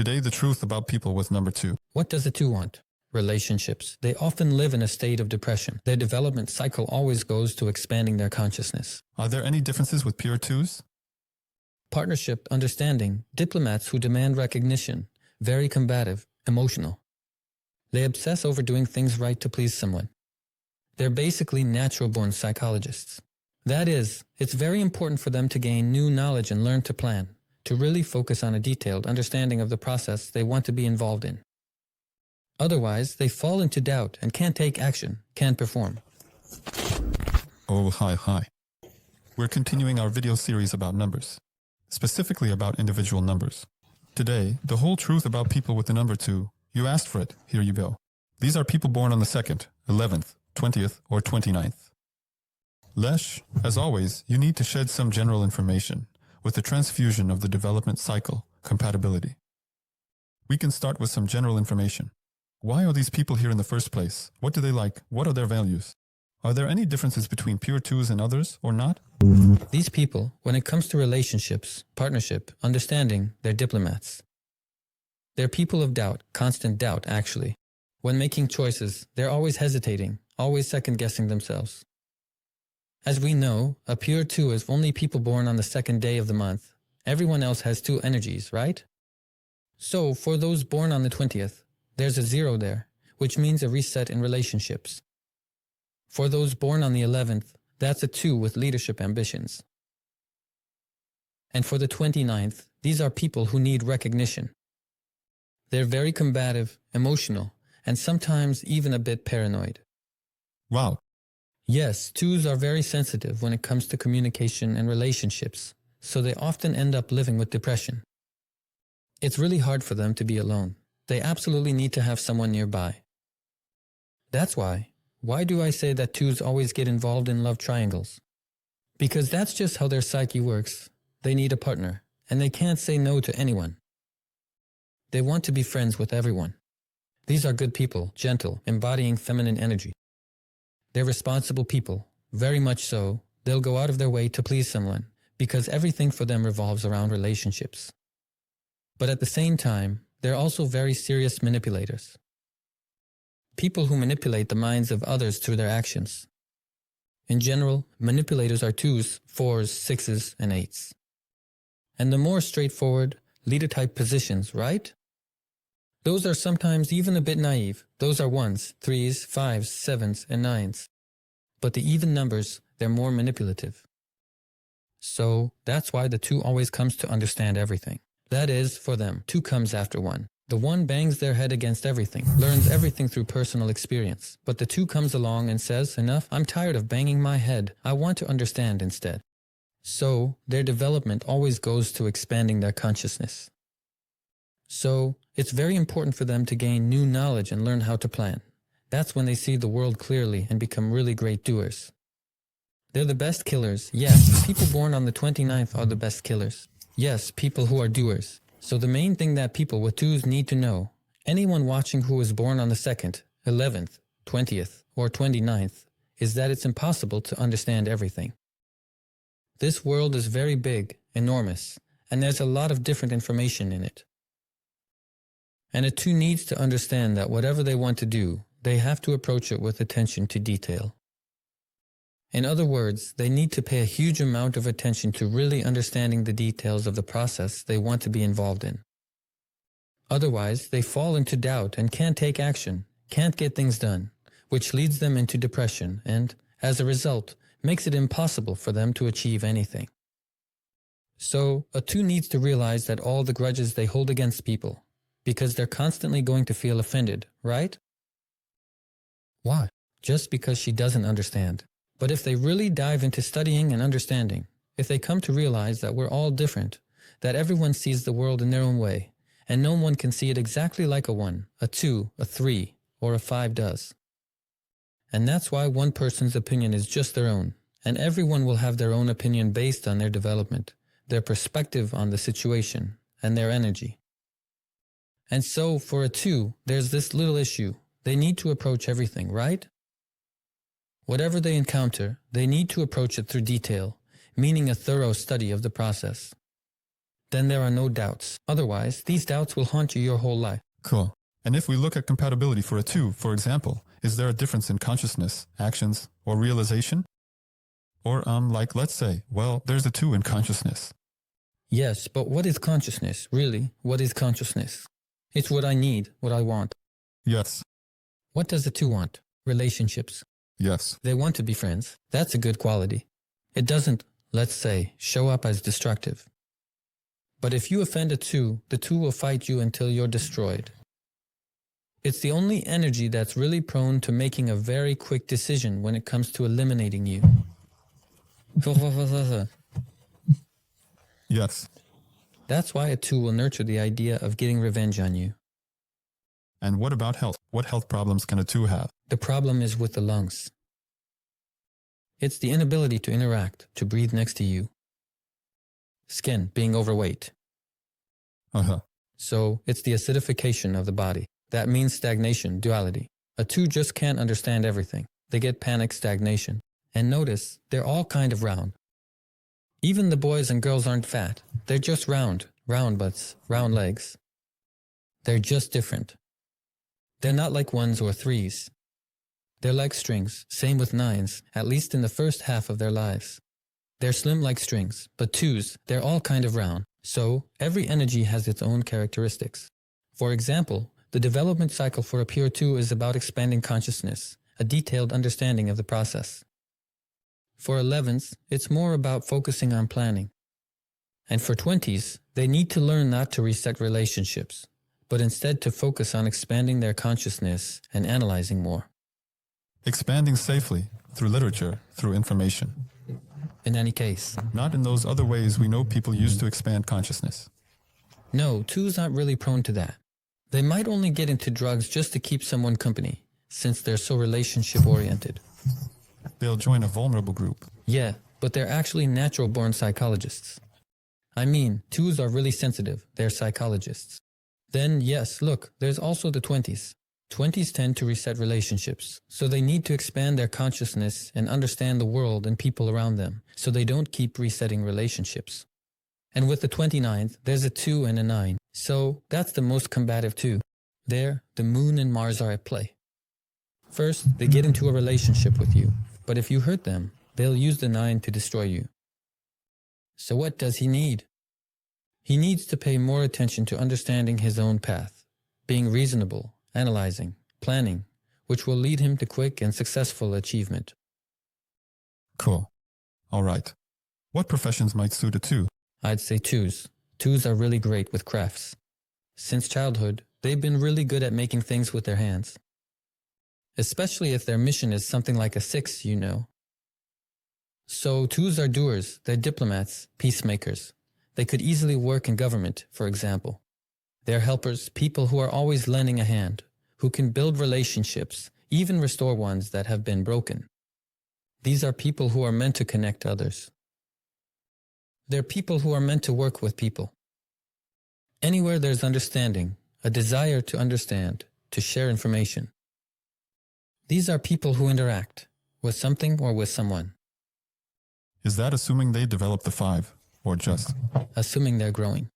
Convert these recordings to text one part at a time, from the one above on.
Today, the truth about people with number 2. What does a 2 want? Relationships. They often live in a state of depression. Their development cycle always goes to expanding their consciousness. Are there any differences with pure 2s? Partnership, understanding, diplomats who demand recognition, very combative, emotional. They obsess over doing things right to please someone. They're basically natural-born psychologists. That is, it's very important for them to gain new knowledge and learn to plan, to really focus on a detailed understanding of the process they want to be involved in. Otherwise, they fall into doubt and can't take action, can't perform. Oh, hi. We're continuing our video series about numbers, specifically about individual numbers. Today, the whole truth about people with the number 2. You asked for it, here you go. These are people born on the 2nd, 11th, 20th, or 29th. Lesh, as always, you need to shed some general information with the transfusion of the development cycle, compatibility. We can start with some general information. Why are these people here in the first place? What do they like? What are their values? Are there any differences between pure 2s and others, or not? These people, when it comes to relationships, partnership, understanding, they're diplomats. They're people of doubt, constant doubt, actually. When making choices, they're always hesitating, always second-guessing themselves. As we know, a pure 2 is only people born on the 2nd day of the month. Everyone else has 2 energies, right? So, for those born on the 20th, there's a 0 there, which means a reset in relationships. For those born on the 11th, that's a 2 with leadership ambitions. And for the 29th, these are people who need recognition. They're very combative, emotional, and sometimes even a bit paranoid. Wow. Yes, 2s are very sensitive when it comes to communication and relationships, so they often end up living with depression. It's really hard for them to be alone. They absolutely need to have someone nearby. That's why do I say that 2s always get involved in love triangles? Because that's just how their psyche works. They need a partner, and they can't say no to anyone. They want to be friends with everyone. These are good people, gentle, embodying feminine energy. They're responsible people, very much so. They'll go out of their way to please someone, because everything for them revolves around relationships. But at the same time, they're also very serious manipulators. People who manipulate the minds of others through their actions. In general, manipulators are 2s, 4s, 6s, and 8s. And the more straightforward, leader-type positions, right? Those are sometimes even a bit naive. Those are 1s, 3s, 5s, 7s, and 9s. But the even numbers, they're more manipulative. So, that's why the 2 always comes to understand everything. That is, for them, 2 comes after 1. The 1 bangs their head against everything, learns everything through personal experience. But the 2 comes along and says, enough, I'm tired of banging my head. I want to understand instead. So, their development always goes to expanding their consciousness. So, it's very important for them to gain new knowledge and learn how to plan. That's when they see the world clearly and become really great doers. They're the best killers. Yes, people born on the 29th are the best killers. Yes, people who are doers. So the main thing that people with 2s need to know, anyone watching who is born on the 2nd, 11th, 20th, or 29th, is that it's impossible to understand everything. This world is very big, enormous, and there's a lot of different information in it. And a 2 needs to understand that whatever they want to do, they have to approach it with attention to detail. In other words, they need to pay a huge amount of attention to really understanding the details of the process they want to be involved in. Otherwise, they fall into doubt and can't take action, can't get things done, which leads them into depression and, as a result, makes it impossible for them to achieve anything. So, a 2 needs to realize that all the grudges they hold against people, because they're constantly going to feel offended, right? Why? Just because she doesn't understand. But if they really dive into studying and understanding, if they come to realize that we're all different, that everyone sees the world in their own way, and no one can see it exactly like a 1, a 2, a 3, or a 5 does. And that's why one person's opinion is just their own, and everyone will have their own opinion based on their development, their perspective on the situation, and their energy. And so, for a 2, there's this little issue. They need to approach everything, right? Whatever they encounter, they need to approach it through detail, meaning a thorough study of the process. then there are no doubts. Otherwise, these doubts will haunt you your whole life. Cool. And if we look at compatibility for a 2, for example, is there a difference in consciousness, actions, or realization? Or, like, let's say, well, there's a 2 in consciousness. Yes, but what is consciousness? Really, what is consciousness? It's what I need, what I want. Yes. What does a 2 want? Relationships. Yes. They want to be friends. That's a good quality. It doesn't, let's say, show up as destructive. But if you offend a 2, the 2 will fight you until you're destroyed. It's the only energy that's really prone to making a very quick decision when it comes to eliminating you. Yes. That's why a 2 will nurture the idea of getting revenge on you. And what about health? What health problems can a 2 have? The problem is with the lungs. It's the inability to interact, to breathe next to you. Skin, being overweight. So, it's the acidification of the body. That means stagnation, duality. A 2 just can't understand everything. They get panic, stagnation. And notice, they're all kind of round. Even the boys and girls aren't fat. They're just round. Round butts, round legs. They're just different. They're not like 1s or 3s. They're like strings, same with 9s, at least in the first half of their lives. They're slim like strings, but 2s, they're all kind of round. So, every energy has its own characteristics. For example, the development cycle for a pure 2 is about expanding consciousness, a detailed understanding of the process. For 11s, it's more about focusing on planning. And for 20s, they need to learn not to reset relationships, but instead to focus on expanding their consciousness and analyzing more. Expanding safely, through literature, through information. In any case. Not in those other ways we know people use to expand consciousness. No, 2s aren't really prone to that. They might only get into drugs just to keep someone company, since they're so relationship-oriented. They'll join a vulnerable group. Yeah, but they're actually natural-born psychologists. I mean, 2s are really sensitive. They're psychologists. Then, yes, look, there's also the 20s. 20s tend to reset relationships, so they need to expand their consciousness and understand the world and people around them, so they don't keep resetting relationships. And with the 29th, there's a 2 and a 9, so that's the most combative 2. There, the Moon and Mars are at play. First, they get into a relationship with you, but if you hurt them, they'll use the 9 to destroy you. So what does he need? He needs to pay more attention to understanding his own path, being reasonable, analyzing, planning, which will lead him to quick and successful achievement. Cool. All right. What professions might suit a 2? I'd say 2s. 2s are really great with crafts. Since childhood, they've been really good at making things with their hands. Especially if their mission is something like a 6, you know. So 2s are doers, they're diplomats, peacemakers. They could easily work in government, for example. They're helpers, people who are always lending a hand, who can build relationships, even restore ones that have been broken. These are people who are meant to connect others. They're people who are meant to work with people. Anywhere there's understanding, a desire to understand, to share information. These are people who interact, with something or with someone. Is that assuming they develop the 5, or just? Assuming they're growing.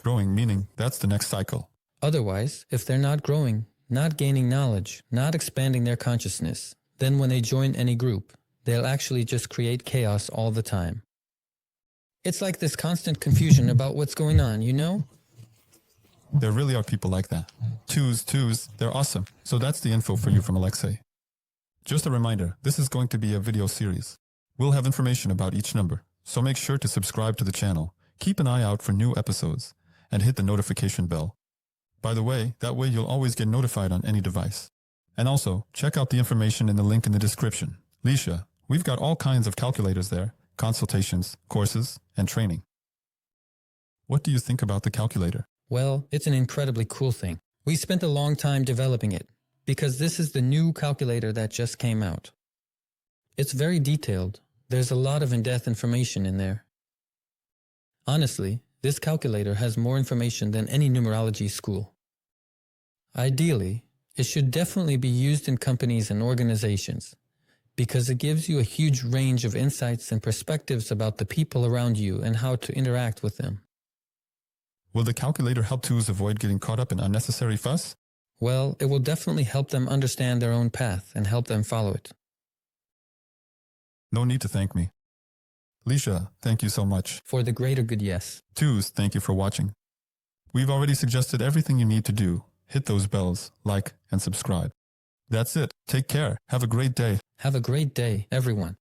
Growing meaning that's the next cycle. Otherwise, if they're not growing, not gaining knowledge, not expanding their consciousness, then when they join any group, they'll actually just create chaos all the time. It's like this constant confusion about what's going on, you know? There really are people like that. 2s, they're awesome. So that's the info for you from Alexey. Just a reminder, this is going to be a video series. We'll have information about each number, so make sure to subscribe to the channel, keep an eye out for new episodes, and hit the notification bell. By the way, that way you'll always get notified on any device. And also, check out the information in the link in the description. Lisha, we've got all kinds of calculators there, consultations, courses, and training. What do you think about the calculator? Well, it's an incredibly cool thing. We spent a long time developing it, because this is the new calculator that just came out. It's very detailed. There's a lot of in-depth information in there. Honestly, this calculator has more information than any numerology school. Ideally, it should definitely be used in companies and organizations, because it gives you a huge range of insights and perspectives about the people around you and how to interact with them. Will the calculator help twos avoid getting caught up in unnecessary fuss? Well, it will definitely help them understand their own path and help them follow it. No need to thank me. Lisha, thank you so much. For the greater good, yes. Twos, thank you for watching. We've already suggested everything you need to do. Hit those bells, like, and subscribe. That's it. Take care. Have a great day. Have a great day, everyone.